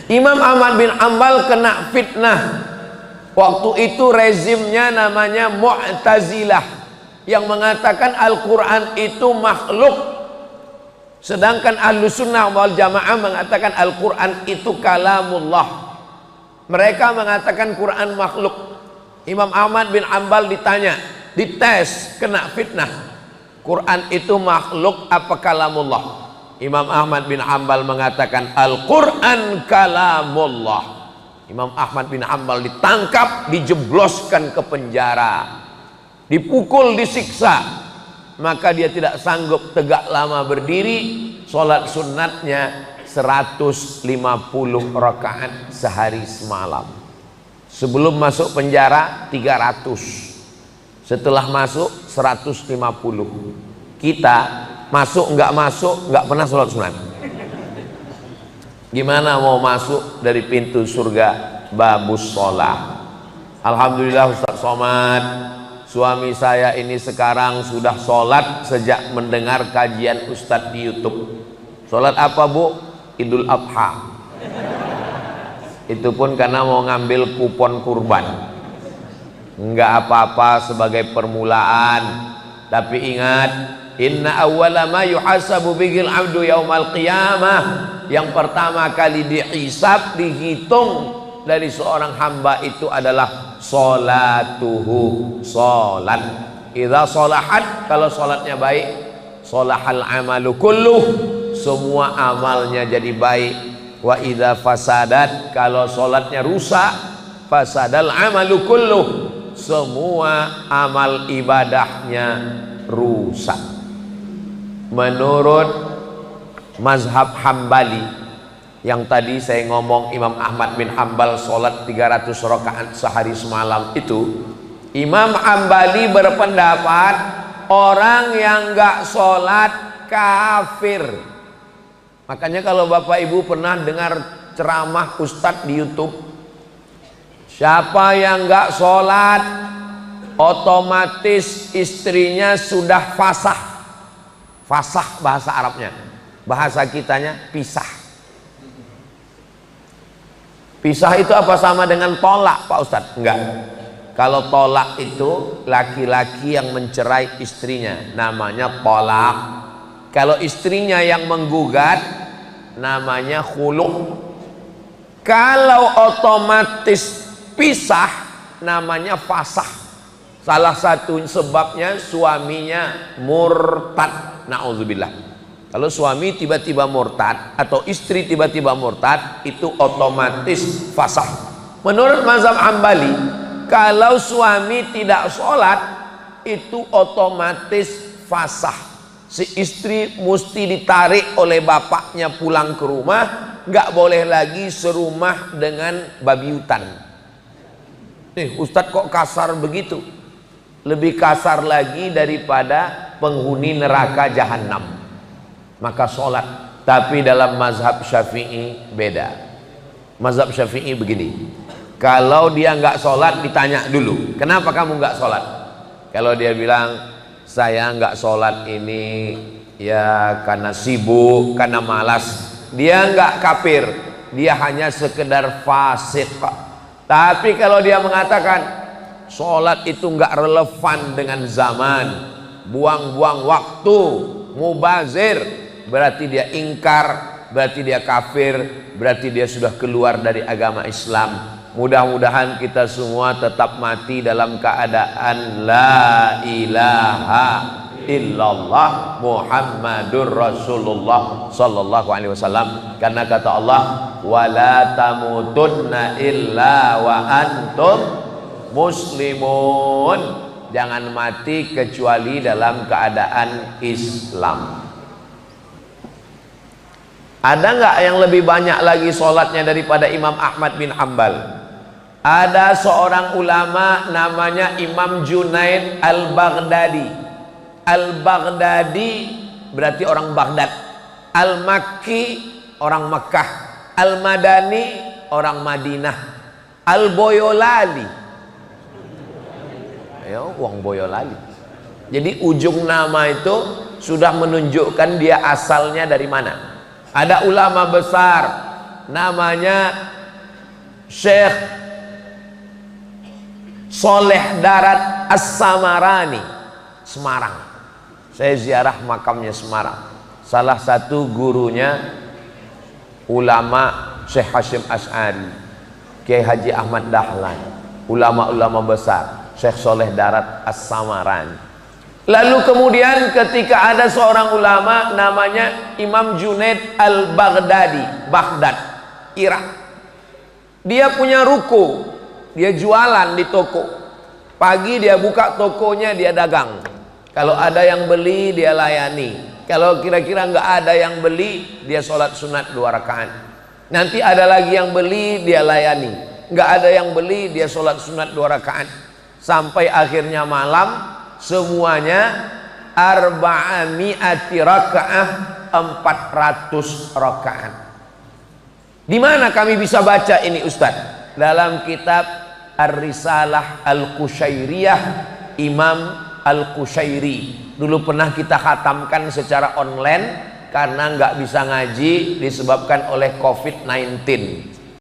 Imam Ahmad bin Hanbal kena fitnah. Waktu itu rezimnya namanya Mu'tazilah, yang mengatakan Al-Quran itu makhluk, sedangkan Ahlussunnah wal Jamaah mengatakan Al-Quran itu kalamullah. Mereka mengatakan Quran makhluk. Imam Ahmad bin Hanbal ditanya, dites, kena fitnah, Quran itu makhluk apa kalamullah? Imam Ahmad bin Hanbal mengatakan Al-Quran kalamullah. Imam Ahmad bin Hanbal ditangkap, dijebloskan ke penjara, dipukul, disiksa. Maka dia tidak sanggup tegak lama berdiri. Sholat sunnatnya 150 rakaat sehari semalam. Sebelum masuk penjara 300, setelah masuk 150. Kita masuk nggak pernah sholat sunat. Gimana mau masuk dari pintu surga babus sholat? Alhamdulillah Ustaz Somad, suami saya ini sekarang sudah sholat sejak mendengar kajian Ustadz di YouTube. Sholat apa Bu? Idul Adha. Itu pun karena mau ngambil kupon kurban. Enggak apa-apa sebagai permulaan. Tapi ingat, inna awwala ma yuhasabu bihil abdu yaumal qiyamah, yang pertama kali dihisab, dihitung dari seorang hamba itu adalah sholatuhu, sholat. Idza sholahat, kalau sholatnya baik, sholahal amalu kulluh, semua amalnya jadi baik. Wa idza fasadat, kalau sholatnya rusak, fasadal amalu kulluh, semua amal ibadahnya rusak. Menurut mazhab Hambali, yang tadi saya ngomong Imam Ahmad bin Hanbal sholat 300 rakaat sehari semalam itu, Imam Hambali berpendapat orang yang nggak sholat kafir. Makanya kalau Bapak Ibu pernah dengar ceramah Ustadz di YouTube, siapa yang nggak sholat otomatis istrinya sudah fasah. Fasah bahasa Arabnya, bahasa kitanya pisah. Pisah itu apa sama dengan tolak Pak Ustadz? Enggak. Kalau tolak itu laki-laki yang mencerai istrinya, namanya tolak. Kalau istrinya yang menggugat, namanya khulu'. Kalau otomatis pisah, namanya fasah. Salah satu sebabnya suaminya murtad, na'udzubillah. Kalau suami tiba-tiba murtad atau istri tiba-tiba murtad, itu otomatis fasah. Menurut mazhab Hambali, kalau suami tidak sholat, itu otomatis fasah. Si istri mesti ditarik oleh bapaknya pulang ke rumah, nggak boleh lagi serumah dengan babi hutan. Ustadz kok kasar begitu? Lebih kasar lagi daripada penghuni neraka jahanam. Maka sholat. Tapi dalam mazhab Syafi'i beda. Mazhab Syafi'i begini, kalau dia nggak sholat ditanya dulu, kenapa kamu nggak sholat? Kalau dia bilang saya nggak sholat ini ya karena sibuk, karena malas, dia nggak kafir, dia hanya sekedar fasik. Tapi kalau dia mengatakan sholat itu nggak relevan dengan zaman, buang-buang waktu, mubazir, berarti dia ingkar, berarti dia kafir, berarti dia sudah keluar dari agama Islam. Mudah-mudahan kita semua tetap mati dalam keadaan la ilaha illallah Muhammadur Rasulullah sallallahu alaihi wasallam. Karena kata Allah, wala tamutunna illa wa antum muslimun. Jangan mati kecuali dalam keadaan Islam. Ada nggak yang lebih banyak lagi sholatnya daripada Imam Ahmad bin Hanbal? Ada seorang ulama namanya Imam Junaid Al-Baghdadi. Al-Baghdadi berarti orang Baghdad. Al-Makki orang Mekah. Al-Madani orang Madinah. Al-Boyolali, ayo wong Boyolali. Jadi ujung nama itu sudah menunjukkan dia asalnya dari mana. Ada ulama besar namanya Syekh Soleh Darat As-Samarani, Semarang. Saya ziarah makamnya Semarang. Salah satu gurunya ulama Syekh Hashim Asy'ari, Kiai Haji Ahmad Dahlan, ulama-ulama besar, Syekh Soleh Darat As-Samarani. Lalu kemudian ketika ada seorang ulama namanya Imam Junaid Al-Baghdadi, Baghdad, Irak. Dia punya ruko, dia jualan di toko. Pagi dia buka tokonya, dia dagang. Kalau ada yang beli, dia layani. Kalau kira-kira nggak ada yang beli, dia sholat sunat 2 rakaat. Nanti ada lagi yang beli, dia layani. Nggak ada yang beli, dia sholat sunat 2 rakaat. Sampai akhirnya malam, semuanya arba'ami'ati rakaah, 400 rakaat. Di mana kami bisa baca ini Ustaz? Dalam kitab Ar-Risalah Al-Qushairiyah Imam Al-Qushairi. Dulu pernah kita khatamkan secara online karena nggak bisa ngaji disebabkan oleh COVID-19.